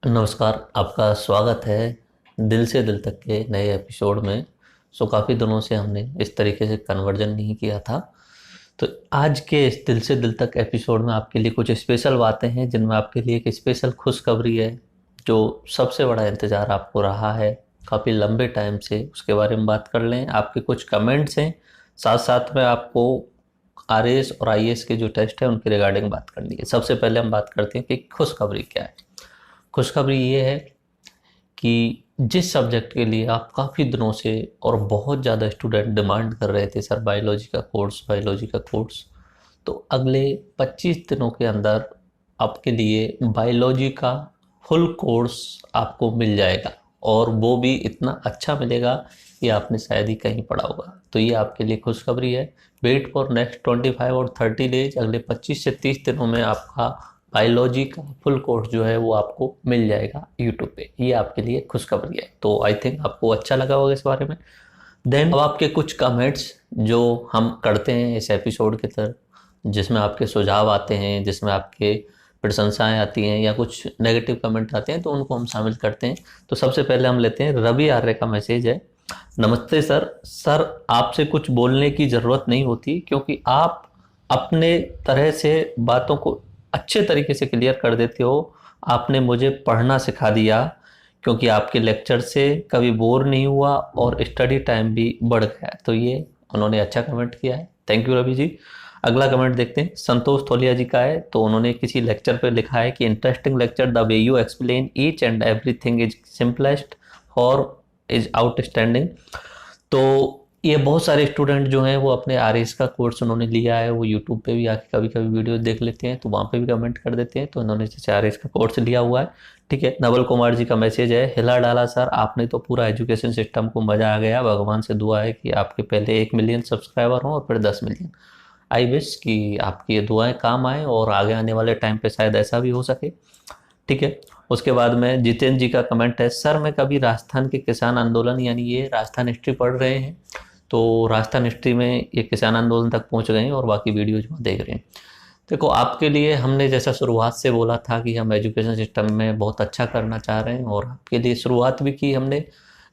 नमस्कार, आपका स्वागत है दिल से दिल तक के नए एपिसोड में। काफ़ी दिनों से हमने इस तरीके से कन्वर्जन नहीं किया था। तो आज के इस दिल से दिल तक एपिसोड में आपके लिए कुछ स्पेशल बातें हैं, जिनमें आपके लिए एक स्पेशल खुशखबरी है जो सबसे बड़ा इंतज़ार आपको रहा है काफ़ी लंबे टाइम से। उसके बारे में बात कर लें। आपके कुछ कमेंट्स हैं, साथ साथ में आपको आरएएस और आईएएस के जो टेस्ट है उनके रिगार्डिंग बात करनी है। सबसे पहले हम बात करते हैं कि खुशखबरी क्या है। खुशखबरी ये है कि जिस सब्जेक्ट के लिए आप काफ़ी दिनों से और बहुत ज़्यादा स्टूडेंट डिमांड कर रहे थे, सर बायोलॉजी का कोर्स, तो अगले 25 दिनों के अंदर आपके लिए बायोलॉजी का फुल कोर्स आपको मिल जाएगा, और वो भी इतना अच्छा मिलेगा कि आपने शायद ही कहीं पढ़ा होगा। तो ये आपके लिए खुशखबरी है। वेट फॉर नेक्स्ट 25 और 30 डेज, अगले 25 से 30 दिनों में आपका बायोलॉजी का फुल कोर्स जो है वो आपको मिल जाएगा यूट्यूब पे। ये आपके लिए खुशखबरी है। तो आई थिंक आपको अच्छा लगा होगा इस बारे में। देन अब आपके कुछ कमेंट्स जो हम करते हैं इस एपिसोड के तरह, जिसमें आपके सुझाव आते हैं, जिसमें आपके प्रशंसाएं आती हैं या कुछ नेगेटिव कमेंट आते हैं, तो उनको हम शामिल करते हैं। तो सबसे पहले हम लेते हैं रवि आर्य का मैसेज है। नमस्ते सर आपसे कुछ बोलने की ज़रूरत नहीं होती, क्योंकि आप अपने तरह से बातों को अच्छे तरीके से क्लियर कर देते हो। आपने मुझे पढ़ना सिखा दिया, क्योंकि आपके लेक्चर से कभी बोर नहीं हुआ और स्टडी टाइम भी बढ़ गया। तो ये उन्होंने अच्छा कमेंट किया है, थैंक यू रवि जी। अगला कमेंट देखते हैं, संतोष थोलिया जी का है। तो उन्होंने किसी लेक्चर पर लिखा है कि interesting lecture, the way you explain each and everything is simplest और इज आउटस्टैंडिंग। तो ये बहुत सारे स्टूडेंट जो हैं वो अपने आरएस का कोर्स उन्होंने लिया है, वो यूट्यूब पे भी आके कभी कभी वीडियो देख लेते हैं, तो वहाँ पे भी कमेंट कर देते हैं। तो उन्होंने जैसे आरएस का कोर्स लिया हुआ है। ठीक है, नवल कुमार जी का मैसेज है, हिला डाला सर आपने तो पूरा एजुकेशन सिस्टम को, मज़ा आ गया। भगवान से दुआ है कि आपके पहले 1 मिलियन सब्सक्राइबर हों और फिर 10 मिलियन। आई विश कि आपकी ये दुआएं काम आए और आगे आने वाले टाइम पे शायद ऐसा भी हो सके। ठीक है, उसके बाद में जितेंद्र जी का कमेंट है, सर मैं कभी राजस्थान के किसान आंदोलन, यानी ये राजस्थान हिस्ट्री पढ़ रहे हैं, तो राजस्थान हिस्ट्री में ये किसान आंदोलन तक पहुंच गए हैं और बाकी वीडियोज में देख रहे हैं। देखो, आपके लिए हमने जैसा शुरुआत से बोला था कि हम एजुकेशन सिस्टम में बहुत अच्छा करना चाह रहे हैं, और आपके लिए शुरुआत भी की हमने।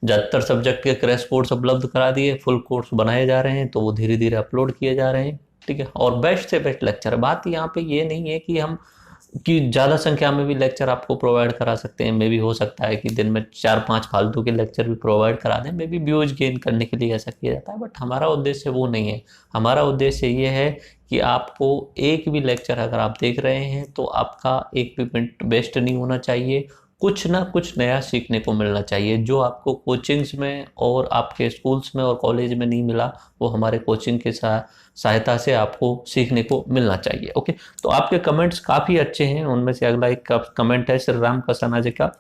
ज़्यादातर सब्जेक्ट के क्रैश कोर्स उपलब्ध करा दिए, फुल कोर्स बनाए जा रहे हैं, तो वो धीरे धीरे अपलोड किए जा रहे हैं। ठीक है, और बेस्ट से बेस्ट लेक्चर। बात यहाँ पे ये नहीं है कि हम कि ज़्यादा संख्या में भी लेक्चर आपको प्रोवाइड करा सकते हैं। मे भी हो सकता है कि दिन में 4-5 फालतू के लेक्चर भी प्रोवाइड करा दें, मे बी व्यूज गेन करने के लिए ऐसा किया जाता है, बट हमारा उद्देश्य वो नहीं है। हमारा उद्देश्य ये है कि आपको एक भी लेक्चर अगर आप देख रहे हैं तो आपका एक भी मिनट वेस्ट नहीं होना चाहिए। कुछ ना कुछ नया सीखने को मिलना चाहिए, जो आपको कोचिंग्स में और आपके स्कूल्स में और कॉलेज में नहीं मिला, वो हमारे कोचिंग के सहायता से आपको सीखने को मिलना चाहिए। ओके, तो आपके कमेंट्स काफ़ी अच्छे हैं। उनमें से अगला एक कमेंट है श्री राम कसाना जी का।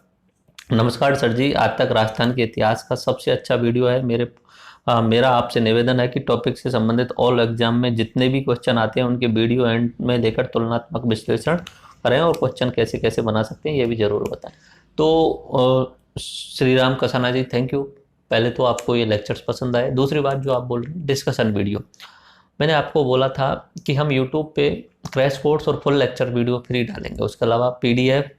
नमस्कार सर जी, आज तक राजस्थान के इतिहास का सबसे अच्छा वीडियो है। मेरा आपसे निवेदन है कि टॉपिक से संबंधित ऑल एग्जाम में जितने भी क्वेश्चन आते हैं उनके वीडियो एंड में लेकर तुलनात्मक विश्लेषण करें, और क्वेश्चन कैसे कैसे बना सकते हैं ये भी ज़रूर बताएं। तो श्री राम कसाना जी, थैंक यू। पहले तो आपको ये लेक्चर्स पसंद आए। दूसरी बात जो आप बोल रहे हैं डिस्कशन वीडियो, मैंने आपको बोला था कि हम यूट्यूब पे क्रैश कोर्स और फुल लेक्चर वीडियो फ्री डालेंगे। उसके अलावा PDF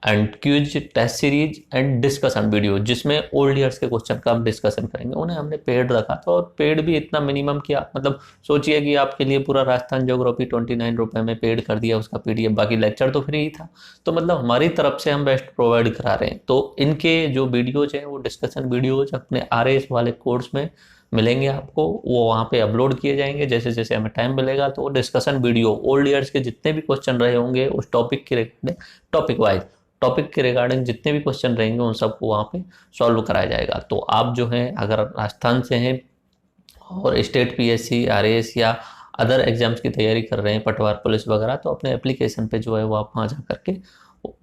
and quiz, test series and discussion video, जिसमें ओल्ड ईयर्स के क्वेश्चन का हम डिस्कशन करेंगे, उन्हें हमने पेड रखा था। और पेड भी इतना मिनिमम किया, मतलब सोचिए कि आपके लिए पूरा राजस्थान ज्योग्राफी 29 रुपये में पेड कर दिया उसका पीडीएफ, बाकी लेक्चर तो फ्री ही था। तो मतलब हमारी तरफ से हम बेस्ट प्रोवाइड करा रहे हैं। तो इनके जो वीडियोज हैं वो डिस्कशन वीडियोज अपने आरएस वाले कोर्स में मिलेंगे आपको, वो वहाँ पे अपलोड किए जाएंगे। जैसे जैसे हमें टाइम मिलेगा तो डिस्कशन वीडियो ओल्ड ईयर्स के जितने भी क्वेश्चन रहे होंगे उस टॉपिक के टॉपिक के रिगार्डिंग जितने भी क्वेश्चन रहेंगे उन सबको वहाँ पे सॉल्व कराया जाएगा। तो आप जो हैं अगर राजस्थान से हैं और स्टेट पीएससी, आरएएस या अदर एग्जाम्स की तैयारी कर रहे हैं, पटवार पुलिस वगैरह, तो अपने एप्लीकेशन पे जो है वो आप वहाँ जा करके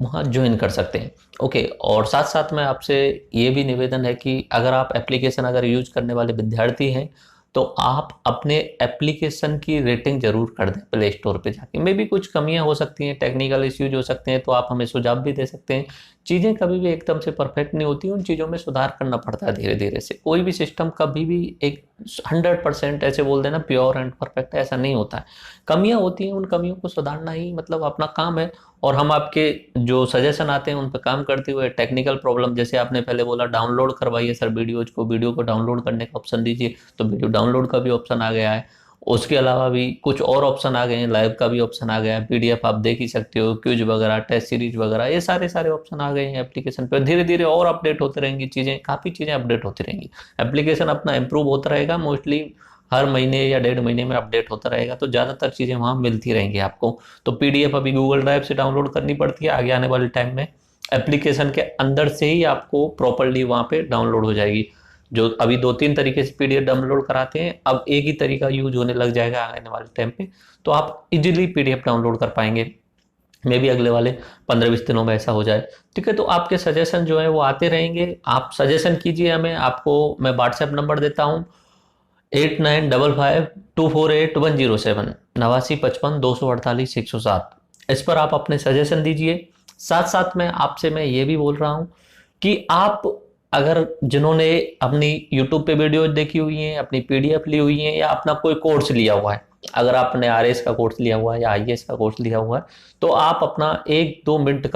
वहाँ ज्वाइन कर सकते हैं। ओके, और साथ साथ में आपसे ये भी निवेदन है कि अगर आप एप्लीकेशन अगर यूज करने वाले विद्यार्थी हैं तो आप अपने एप्लीकेशन की रेटिंग जरूर कर दें प्ले स्टोर पे जाके। मे भी कुछ कमियां हो सकती हैं, टेक्निकल इश्यूज हो सकते हैं, तो आप हमें सुझाव भी दे सकते हैं। चीज़ें कभी भी एकदम से परफेक्ट नहीं होती, उन चीज़ों में सुधार करना पड़ता है धीरे धीरे से। कोई भी सिस्टम कभी भी एक 100% ऐसे बोल देना प्योर एंड परफेक्ट है, ऐसा नहीं होता है। कमियां होती हैं, उन कमियों को सुधारना ही मतलब अपना काम है। और हम आपके जो सजेशन आते हैं उन पर काम करते हुए, टेक्निकल प्रॉब्लम जैसे आपने पहले बोला डाउनलोड करवाइए सर वीडियो को डाउनलोड करने का ऑप्शन दीजिए, तो वीडियो डाउनलोड का भी ऑप्शन आ गया है। उसके अलावा भी कुछ और ऑप्शन आ गए हैं, लाइव का भी ऑप्शन आ गया है, पीडीएफ आप देख ही सकते हो, क्विज वगैरह, टेस्ट सीरीज वगैरह, ये सारे सारे ऑप्शन आ गए हैं एप्लीकेशन पे। धीरे धीरे और अपडेट होते रहेंगी चीज़ें, काफ़ी चीज़ें अपडेट होती रहेंगी। एप्लीकेशन अपना इम्प्रूव होता रहेगा, मोस्टली हर महीने या 1.5 महीने में अपडेट होता रहेगा, तो ज़्यादातर चीज़ें वहाँ मिलती रहेंगी आपको। तो पीडीएफ अभी गूगल ड्राइव से डाउनलोड करनी पड़ती है, आगे आने वाले टाइम में एप्लीकेशन के अंदर से ही आपको प्रॉपरली वहाँ पे डाउनलोड हो जाएगी। जो अभी 2-3 तरीके से पीडीएफ डाउनलोड कराते हैं, अब एक ही तरीका यूज होने लग जाएगा आने वाले टाइम पे, तो आप इजीली पीडीएफ डाउनलोड कर पाएंगे। मे भी अगले वाले 15-20 दिनों में ऐसा हो जाए। ठीक है, तो आपके सजेशन जो है वो आते रहेंगे, आप सजेशन कीजिए हमें। आपको मैं व्हाट्सएप नंबर देता हूँ 8955248107, 8955248107। इस पर आप अपने सजेशन दीजिए। साथ साथ में आपसे मैं ये भी बोल रहा हूँ कि आप अगर जिन्होंने अपनी यूट्यूब पे वीडियो देखी हुई हैं, अपनी पीडीएफ ली हुई है, या अपना कोई कोर्स लिया हुआ है, अगर आपने आरएस का कोर्स लिया हुआ है या आईएएस का कोर्स लिया हुआ है, तो आप अपना 1-2 मिनट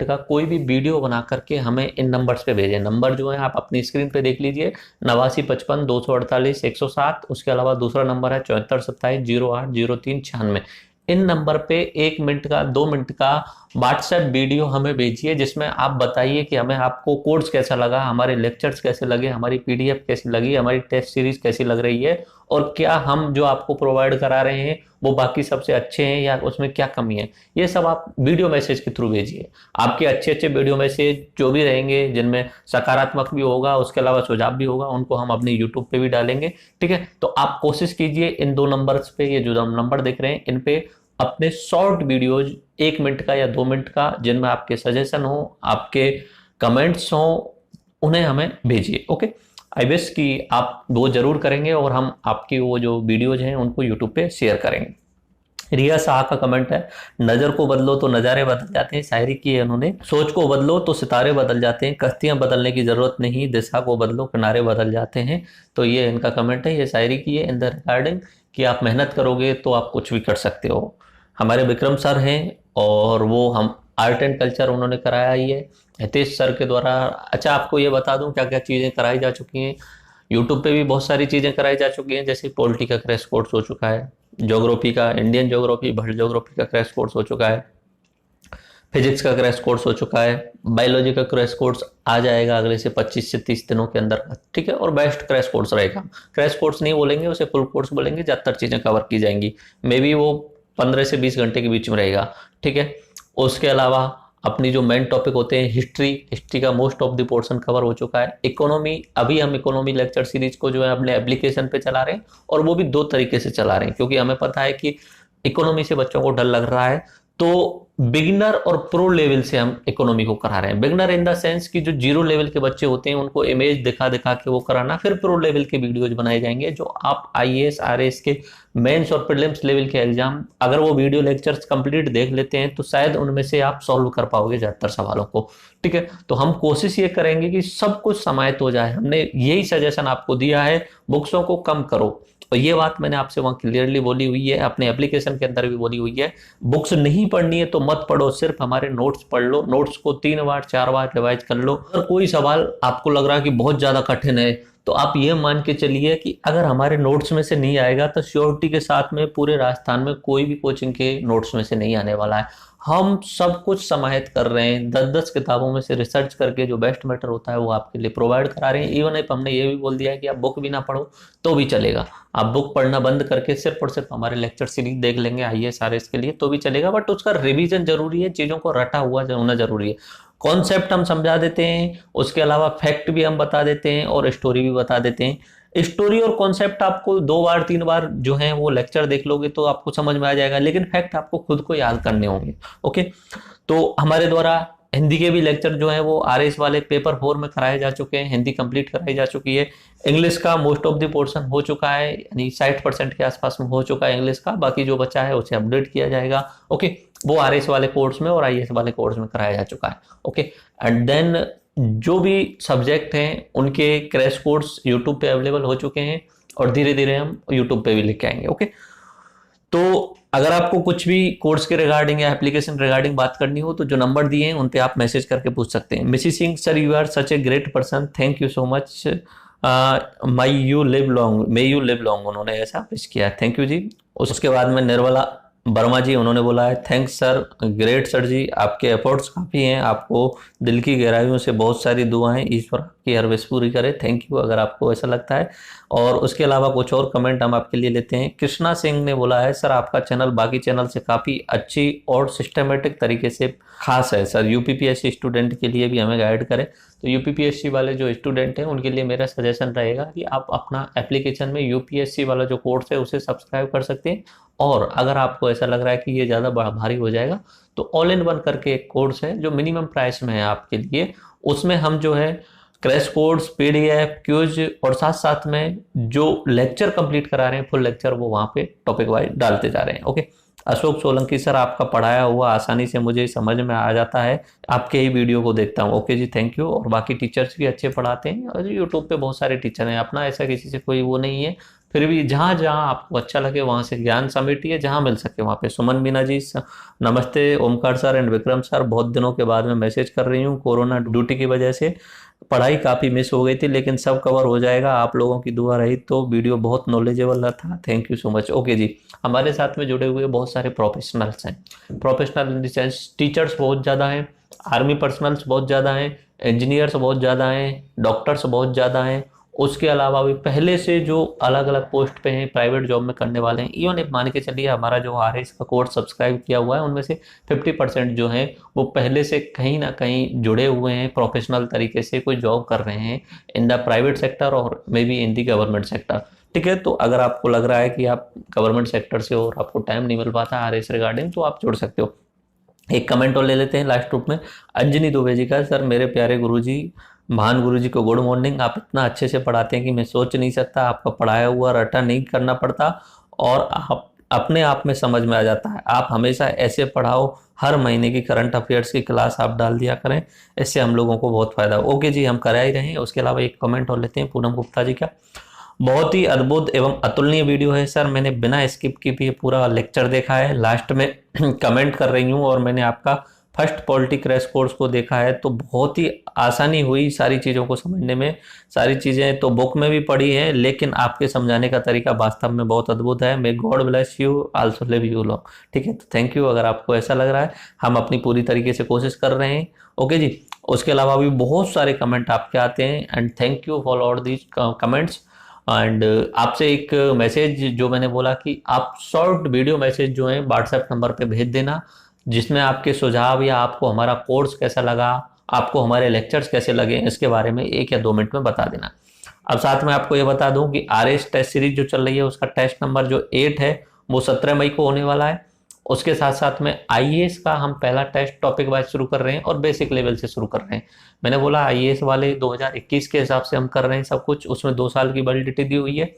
का कोई भी वीडियो बना करके हमें इन नंबर्स पे भेजें। नंबर जो है आप अपनी स्क्रीन पे देख लीजिए, 8955248107। उसके अलावा दूसरा नंबर है 7427080396। इन नंबर पे 1 मिनट का 2 मिनट का व्हाट्सएप वीडियो हमें भेजिए, जिसमें आप बताइए कि हमें आपको कोर्स कैसा लगा, हमारे लेक्चर्स कैसे लगे, हमारी पीडीएफ कैसी लगी, हमारी टेस्ट सीरीज कैसी लग रही है, और क्या हम जो आपको प्रोवाइड करा रहे हैं वो बाकी सबसे अच्छे हैं या उसमें क्या कमी है। ये सब आप वीडियो मैसेज के थ्रू भेजिए। आपके अच्छे अच्छे वीडियो मैसेज जो भी रहेंगे, जिनमें सकारात्मक भी होगा, उसके अलावा सुझाव भी होगा, उनको हम अपनी यूट्यूब पे भी डालेंगे। ठीक है, तो आप कोशिश कीजिए इन 2 नंबर्स पे, ये जो नंबर दिख रहे हैं, इन पे अपने शॉर्ट वीडियोज 1 मिनट का या 2 मिनट का, जिनमें आपके सजेशन हो, आपके कमेंट्स हो, उन्हें हमें भेजिए। ओके, आई विश कि आप वो जरूर करेंगे और हम आपकी वो जो वीडियोज हैं उनको यूट्यूब पे शेयर करेंगे। रिया शाह का कमेंट है, नजर को बदलो तो नज़ारे बदल जाते हैं, शायरी की है उन्होंने। सोच को बदलो तो सितारे बदल जाते हैं, कश्तियां बदलने की जरूरत नहीं, दिशा को बदलो किनारे बदल जाते हैं। तो ये इनका कमेंट है, ये शायरी की है इन द रिगार्डिंग कि आप मेहनत करोगे तो आप कुछ भी कर सकते हो। हमारे विक्रम सर हैं और वो हम आर्ट एंड कल्चर उन्होंने कराया ही है हितेश सर के द्वारा। अच्छा, आपको ये बता दूं क्या क्या चीज़ें कराई जा चुकी हैं। यूट्यूब पे भी बहुत सारी चीज़ें कराई जा चुकी हैं, जैसे पॉलिटी का क्रैश कोर्स हो चुका है, ज्योग्राफी का, इंडियन ज्योग्राफी, वर्ल्ड ज्योग्राफी का क्रैश कोर्स हो चुका है, फिजिक्स का क्रैश कोर्स हो चुका है, बायोलॉजी का क्रैश कोर्स आ जाएगा अगले से 25 से 30 दिनों के अंदर। ठीक है, और बेस्ट क्रैश कोर्स रहेगा। क्रैश कोर्स नहीं बोलेंगे उसे, फुल कोर्स बोलेंगे, ज़्यादातर चीज़ें कवर की जाएंगी। मे बी वो 15 से 20 घंटे के बीच में रहेगा। ठीक है, उसके अलावा अपनी जो मेन टॉपिक होते हैं, हिस्ट्री का most of the portion cover हो चुका है। इकोनॉमी, अभी हम इकोनॉमी लेक्चर सीरीज को जो है अपने एप्लीकेशन पे चला रहे हैं, और वो भी 2 तरीके से चला रहे हैं, क्योंकि हमें पता है कि इकोनॉमी से बच्चों को डर लग रहा है। तो बिगिनर और प्रो लेवल से हम इकोनॉमी को करा रहे हैं। बिगिनर इन द सेंस कि जो 0 लेवल के बच्चे होते हैं उनको इमेज दिखा दिखा के वो कराना, फिर प्रो लेवल के वीडियोज बनाए जाएंगे, जो आप आईएएस आरएएस के मेंस और प्रीलिम्स लेवल के एग्जाम, अगर वो वीडियो लेक्चर्स कंप्लीट देख लेते हैं तो शायद उनमें से आप सॉल्व कर पाओगे ज़्यादातर सवालों को। ठीक है, तो हम कोशिश ये करेंगे कि सब कुछ समाहित हो जाए। हमने यही सजेशन आपको दिया है, बुक्सों को कम करो, और ये बात मैंने आपसे वहाँ क्लियरली बोली हुई है, अपने एप्लीकेशन के अंदर भी बोली हुई है। बुक्स नहीं पढ़नी है तो मत पढ़ो, सिर्फ हमारे नोट्स पढ़ लो, नोट्स को 3 बार 4 बार रिवाइज कर लो। अगर कोई सवाल आपको लग रहा है कि बहुत ज़्यादा कठिन है, तो आप ये मान के चलिए कि अगर हमारे नोट्स में से नहीं आएगा तो श्योरिटी के साथ में पूरे राजस्थान में कोई भी कोचिंग के नोट्स में से नहीं आने वाला है। हम सब कुछ समाहित कर रहे हैं, 10-10 किताबों में से रिसर्च करके जो बेस्ट मैटर होता है वो आपके लिए प्रोवाइड करा रहे हैं। इवन इफ हमने ये भी बोल दिया है कि आप बुक भी ना पढ़ो तो भी चलेगा, आप बुक पढ़ना बंद करके सिर्फ और सिर्फ हमारे लेक्चर सीरीज देख लेंगे आईएएस आरएएस के लिए तो भी चलेगा, बट उसका रिवीजन जरूरी है, चीज़ों को रटा हुआ होना जरूरी है। कॉन्सेप्ट हम समझा देते हैं, उसके अलावा फैक्ट भी हम बता देते हैं और स्टोरी भी बता देते हैं। स्टोरी और कॉन्सेप्ट आपको 2 बार 3 बार जो है वो लेक्चर देख लोगे तो आपको समझ में आ जाएगा, लेकिन फैक्ट आपको खुद को याद करने होंगे। ओके, तो हमारे द्वारा हिंदी के भी लेक्चर जो है वो आरएस वाले पेपर 4 में कराए जा चुके हैं, हिंदी कंप्लीट कराई जा चुकी है। इंग्लिश का मोस्ट ऑफ द पोर्शन हो चुका है, यानी 60% के आसपास में हो चुका है इंग्लिश का, बाकी जो बचा है उसे अपडेट किया जाएगा। ओके, वो आरएस वाले कोर्स में और आईएएस वाले कोर्स में कराया जा चुका है। ओके, एंड देन जो भी सब्जेक्ट हैं उनके क्रैश कोर्स यूट्यूब पे अवेलेबल हो चुके हैं और धीरे धीरे हम यूट्यूब पे भी लेके आएंगे। ओके, तो अगर आपको कुछ भी कोर्स के रिगार्डिंग या एप्लीकेशन रिगार्डिंग बात करनी हो तो जो नंबर दिए हैं उन पे आप मैसेज करके पूछ सकते हैं। Missy Singh sir, you are such a great person, thank you so much, may you live long, may you live long, उन्होंने ऐसा विश किया है, थैंक यू जी। उसके बाद में निर्मला वर्मा जी, उन्होंने बोला है थैंक्स सर, ग्रेट सर जी, आपके एफर्ट्स काफ़ी हैं, आपको दिल की गहराइयों से बहुत सारी दुआएं, ईश्वर की हर विश पूरी करे, थैंक यू अगर आपको ऐसा लगता है। और उसके अलावा कुछ और कमेंट हम आपके लिए लेते हैं। कृष्णा सिंह ने बोला है सर आपका चैनल बाकी चैनल से काफ़ी अच्छी और सिस्टमेटिक तरीके से खास है सर, यूपीपीएससी स्टूडेंट के लिए भी हमें गाइड करें। तो यूपीपीएससी वाले जो स्टूडेंट हैं उनके लिए मेरा सजेशन रहेगा कि आप अपना एप्लीकेशन में यूपीएससी वाला जो कोर्स है उसे सब्सक्राइब कर सकते हैं। और अगर आपको ऐसा लग रहा है कि ये ज़्यादा भारी हो जाएगा तो ऑल इन वन करके एक कोर्स है जो मिनिमम प्राइस में है आपके लिए, उसमें हम जो है क्रैश कोर्स, पीडीएफ, क्यूज और साथ साथ में जो लेक्चर कंप्लीट करा रहे हैं फुल लेक्चर, वो वहाँ पे टॉपिक वाइज डालते जा रहे हैं। ओके, अशोक सोलंकी सर, आपका पढ़ाया हुआ आसानी से मुझे समझ में आ जाता है, आपके ही वीडियो को देखता हूँ। ओके जी, थैंक यू। और बाकी टीचर्स भी अच्छे पढ़ाते हैं और यूट्यूब पे बहुत सारे टीचर हैं, अपना ऐसा किसी से कोई वो नहीं है, फिर भी जहाँ जहाँ आपको अच्छा लगे वहाँ से ज्ञान समेटिए, जहाँ मिल सके वहाँ पे। सुमन मीना जी नमस्ते, Omkar sir and Vikram sir, बहुत दिनों के बाद में मैसेज कर रही हूँ, कोरोना ड्यूटी की वजह से पढ़ाई काफ़ी मिस हो गई थी लेकिन सब कवर हो जाएगा, आप लोगों की दुआ रही तो वीडियो बहुत नॉलेजेबल था, thank you so much. Okay जी, हमारे साथ में जुड़े हुए बहुत सारे प्रोफेशनल्स हैं, professional in the sense teachers बहुत ज़्यादा हैं, आर्मी पर्सनल्स बहुत ज़्यादा हैं, इंजीनियर्स बहुत ज़्यादा हैं, डॉक्टर्स बहुत ज़्यादा हैं, उसके अलावा भी पहले से जो अलग अलग पोस्ट पे हैं, प्राइवेट जॉब में करने वाले हैं, इवन मान के चलिए हमारा जो RS का कोर्स सब्सक्राइब किया हुआ है उनमें से 50% जो हैं वो पहले से कहीं ना कहीं जुड़े हुए हैं, प्रोफेशनल तरीके से कोई जॉब कर रहे हैं इन द प्राइवेट सेक्टर और may be in the government sector. ठीक है, तो अगर आपको लग रहा है कि आप गवर्नमेंट सेक्टर से और आपको टाइम नहीं मिल पाता RS रिगार्डिंग, तो आप जुड़ सकते हो। एक कमेंट और ले लेते हैं लास्ट ग्रुप में, अंजनी दुबे जी का, सर मेरे प्यारे गुरुजी, महान गुरुजी को गुड मॉर्निंग, आप इतना अच्छे से पढ़ाते हैं कि मैं सोच नहीं सकता, आपका पढ़ाया हुआ रटा नहीं करना पड़ता और आप अपने आप में समझ में आ जाता है, आप हमेशा ऐसे पढ़ाओ, हर महीने की करंट अफेयर्स की क्लास आप डाल दिया करें, इससे हम लोगों को बहुत फायदा हो। ओके जी, हम करा ही रहे हैं। उसके अलावा एक कमेंट और लेते हैं पूनम गुप्ता जी का, बहुत ही अद्भुत एवं अतुलनीय वीडियो है सर, मैंने बिना स्किप की भी पूरा लेक्चर देखा है, लास्ट में कमेंट कर रही हूँ और मैंने आपका फर्स्ट पॉलिटी क्रैश कोर्स को देखा है तो बहुत ही आसानी हुई सारी चीज़ों को समझने में, सारी चीज़ें तो बुक में भी पढ़ी हैं लेकिन आपके समझाने का तरीका वास्तव में बहुत अद्भुत है। May God bless you, also live you long. ठीक है, तो थैंक यू, अगर आपको ऐसा लग रहा है, हम अपनी पूरी तरीके से कोशिश कर रहे हैं। ओके जी, उसके अलावा भी बहुत सारे कमेंट आपके आते हैं and thank you for all these comments. And आपसे एक मैसेज जो मैंने बोला कि आप शॉर्ट वीडियो मैसेज जो है व्हाट्सएप नंबर पे भेज देना, जिसमें आपके सुझाव या आपको हमारा कोर्स कैसा लगा, आपको हमारे लेक्चर्स कैसे लगे, इसके बारे में 1 या 2 मिनट में बता देना। अब साथ में आपको ये बता दूं कि RS टेस्ट सीरीज जो चल रही है उसका टेस्ट नंबर जो 8 है वो 17 मई को होने वाला है। उसके साथ साथ में IAS का हम पहला टेस्ट टॉपिक वाइज शुरू कर रहे हैं और बेसिक लेवल से शुरू कर रहे हैं। मैंने बोला IAS वाले 2021 के हिसाब से हम कर रहे हैं सब कुछ, उसमें 2 साल की वैलिडिटी दी हुई है,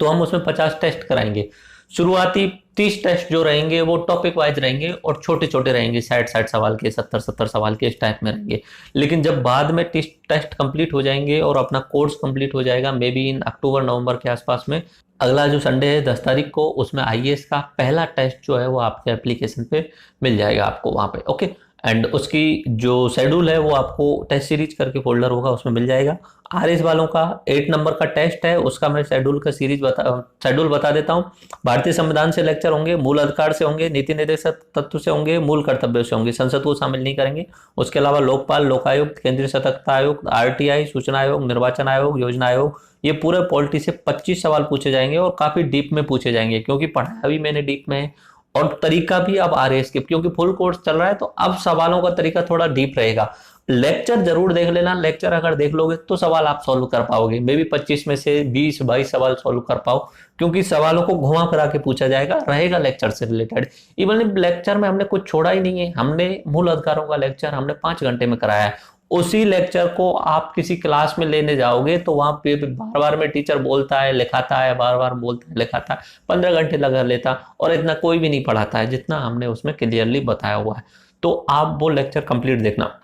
तो हम उसमें 50 टेस्ट कराएंगे। शुरुआती 30 टेस्ट जो रहेंगे वो टॉपिक वाइज रहेंगे और छोटे छोटे रहेंगे, 60 सवाल के, 70 सवाल के, इस टाइप में रहेंगे। लेकिन जब बाद में टेस्ट कंप्लीट हो जाएंगे और अपना कोर्स कंप्लीट हो जाएगा, मे बी इन अक्टूबर नवंबर के आसपास में, अगला जो संडे है 10 तारीख को, उसमें IAS का पहला टेस्ट जो है वो आपके एप्लीकेशन पे मिल जाएगा आपको वहाँ पे। ओके, एंड उसकी जो शेड्यूल है वो आपको टेस्ट सीरीज करके फोल्डर होगा उसमें मिल जाएगा। RS वालों का 8 नंबर का टेस्ट है, उसका मैं शेड्यूल बता देता हूँ। भारतीय संविधान से लेक्चर होंगे, मूल अधिकार से होंगे, नीति निर्देशक तत्व से होंगे, मूल कर्तव्यों से होंगे, संसद को शामिल नहीं करेंगे। उसके अलावा लोकपाल, लोकायुक्त, केंद्रीय सतर्कता आयोग, RTI, सूचना आयोग, निर्वाचन आयोग, योजना आयोग, ये पूरे पॉलिटी से 25 सवाल पूछे जाएंगे और काफी डीप में पूछे जाएंगे क्योंकि पढ़ाया भी मैंने डीप में है और तरीका भी अब RS के, क्योंकि फुल कोर्स चल रहा है तो अब सवालों का तरीका थोड़ा डीप रहेगा। लेक्चर जरूर देख लेना, लेक्चर अगर देख लोगे तो सवाल आप सॉल्व कर पाओगे, मे बी 25 में से 20-22 सवाल सॉल्व कर पाओ, क्योंकि सवालों को घुमा फिरा के पूछा जाएगा, रहेगा लेक्चर से रिलेटेड। इवन लेक्चर में हमने कुछ छोड़ा ही नहीं है, हमने मूल अधिकारों का लेक्चर हमने 5 घंटे में कराया है। उसी लेक्चर को आप किसी क्लास में लेने जाओगे तो वहां पे बार बार में टीचर बोलता है लिखाता है, बार बार बोलता है लिखाता है, 15 घंटे लगा लेता और इतना कोई भी नहीं पढ़ाता है जितना हमने उसमें क्लियरली बताया हुआ है। तो आप वो लेक्चर कंप्लीट देखना।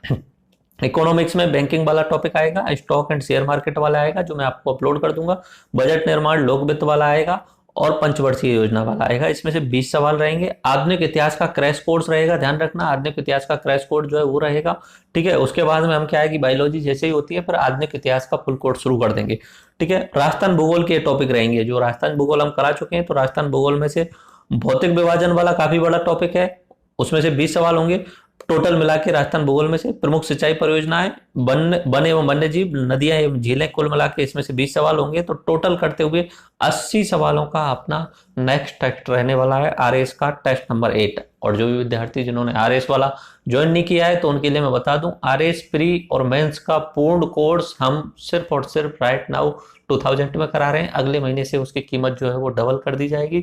इकोनॉमिक्स में बैंकिंग वाला टॉपिक आएगा, स्टॉक एंड शेयर मार्केट वाला आएगा जो मैं आपको अपलोड कर दूंगा, बजट निर्माण लोक वित्त वाला आएगा और पंचवर्षीय योजना वाला आएगा। इसमें से 20 सवाल रहेंगे। आधुनिक इतिहास का क्रैश कोर्स रहेगा, ध्यान रखना आधुनिक इतिहास का क्रैश कोर्स जो है वो रहेगा। ठीक है, उसके बाद में हम क्या है कि बायोलॉजी जैसे ही होती है फिर आधुनिक इतिहास का फुल कोर्स शुरू कर देंगे। ठीक है, राजस्थान भूगोल के टॉपिक रहेंगे, जो राजस्थान भूगोल हम करा चुके हैं, तो राजस्थान भूगोल में से भौतिक विभाजन वाला काफी बड़ा टॉपिक है, उसमें से 20 सवाल होंगे। टोटल मिला के राजस्थान भूगोल में से प्रमुख सिंचाई परियोजनाएं, वन एवं वन्य जीव, नदियां एवं झीलें, कुल मिला के इसमें से 20 सवाल होंगे। तो टोटल करते हुए 80 सवालों का अपना नेक्स्ट टेस्ट रहने वाला है, आरएस का टेस्ट नंबर 8। और जो भी विद्यार्थी जिन्होंने आरएस वाला ज्वाइन नहीं किया है तो उनके लिए मैं बता दूं, आरएस प्री और मेंस का पूर्ण कोर्स हम सिर्फ और सिर्फ राइट नाउ 2000 में करा रहे हैं। अगले महीने से उसकी कीमत जो है वो डबल कर दी जाएगी।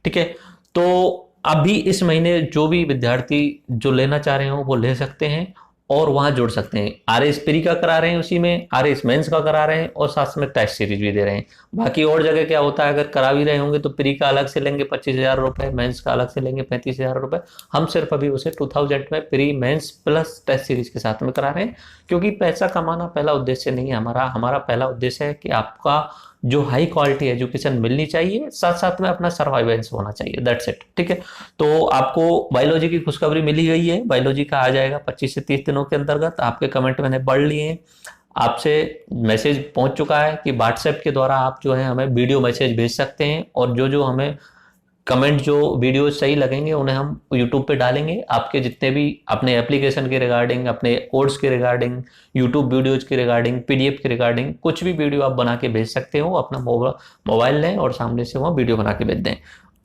ठीक है, तो अभी इस महीने जो भी विद्यार्थी जो लेना चाह रहे हो वो ले सकते हैं और वहां जुड़ सकते हैं। आरएस प्री का करा रहे हैं, उसी में आरएस मेंस का करा रहे हैं और साथ में टेस्ट सीरीज भी दे रहे हैं। बाकी और जगह क्या होता है, अगर करा भी रहे होंगे तो प्री का अलग से लेंगे 25,000 रुपए, मेंस का अलग से लेंगे 35,000 रुपए। हम सिर्फ अभी उसे 2000 में pre mains plus test series के साथ में करा रहे हैं, क्योंकि पैसा कमाना पहला उद्देश्य नहीं है हमारा। हमारा पहला उद्देश्य है कि आपका जो हाई क्वालिटी एजुकेशन मिलनी चाहिए, साथ साथ में अपना सर्वाइवेंस होना चाहिए, दैट्स इट। ठीक है, तो आपको बायोलॉजी की खुशखबरी मिली गई है, बायोलॉजी का आ जाएगा 25 से 30 दिनों के अंतर्गत। आपके कमेंट मैंने पढ़ लिए हैं, आपसे मैसेज पहुंच चुका है कि व्हाट्सएप के द्वारा आप जो है हमें वीडियो मैसेज भेज सकते हैं, और जो जो हमें कमेंट जो वीडियो सही लगेंगे उन्हें हम यूट्यूब पे डालेंगे। आपके जितने भी अपने एप्लीकेशन के रिगार्डिंग, अपने कोर्स के रिगार्डिंग, यूट्यूब वीडियोज के रिगार्डिंग, पीडीएफ के रिगार्डिंग कुछ भी वीडियो आप बना के भेज सकते हो। अपना मोबाइल लें और सामने से वो वीडियो बना के भेज दें,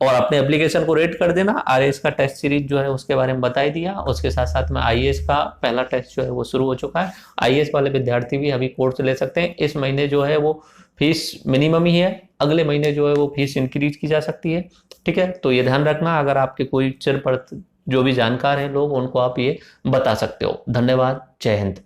और अपने एप्लीकेशन को रेट कर देना। आरएस का टेस्ट सीरीज जो है उसके बारे में बता ही दिया, उसके साथ साथ में आईएएस का पहला टेस्ट जो है वो शुरू हो चुका है। आईएएस वाले विद्यार्थी भी अभी कोर्स ले सकते हैं। इस महीने जो है वो फीस मिनिमम ही है, अगले महीने जो है वो फीस इंक्रीज की जा सकती है। ठीक है, तो ये ध्यान रखना, अगर आपके कोई सिर पर जो भी जानकार हैं लोग, उनको आप ये बता सकते हो। धन्यवाद, जय हिंद।